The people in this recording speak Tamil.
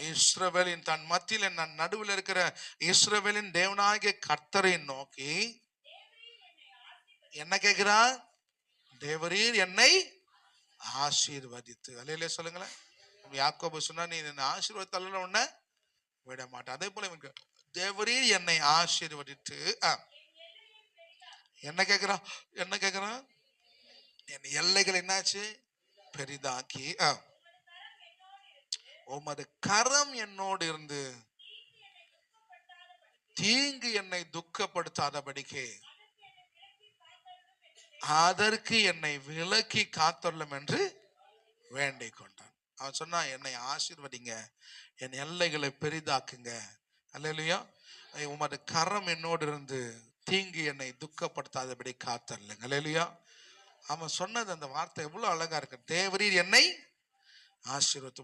இஸ்ரவேலின் தன் மத்தியில் நான் நடுவில் இருக்கிற இஸ்ரவேலின் தேவனாகிய கர்த்தரை நோக்கி என்ன கேட்கிறான்? தேவரீர் என்னை ஆசீர்வதித்து. அல்லேலூயா சொல்லுங்களேன். யாக்கோபு சொன்னா, நீ என்ன ஆசீர்வாதத்தால உன்ன விட மாட்டேன். அதே போல தேவரீர் என்னை ஆசீர்வதித்து என்ன கேட்கிறான்? என்ன கேட்கிறான்? என் எல்லைகள் என்னாச்சு? பெரிதாக்கி உமது கரம் என்னோடு இருந்து தீங்கு என்னை துக்கப்படுத்தாதபடிக்கு அதற்கு என்னை விலக்கி காத்தொள்ளும் என்று வேண்டிக் கொண்டான். அவன் சொன்னா, என்னை ஆசீர்வதிங்க, என் எல்லைகளை பெரிதாக்குங்க. அல்லேலூயா. உமது கரம் என்னோடு இருந்து தீங்கு என்னை துக்கப்படுத்தாதபடி காத்தருளுங்க. அல்லேலூயா. அவன் சொன்னது அந்த வார்த்தை எவ்வளவு அழகா இருக்கு. தேவரீர் என்னை ஆசீர்வதித்து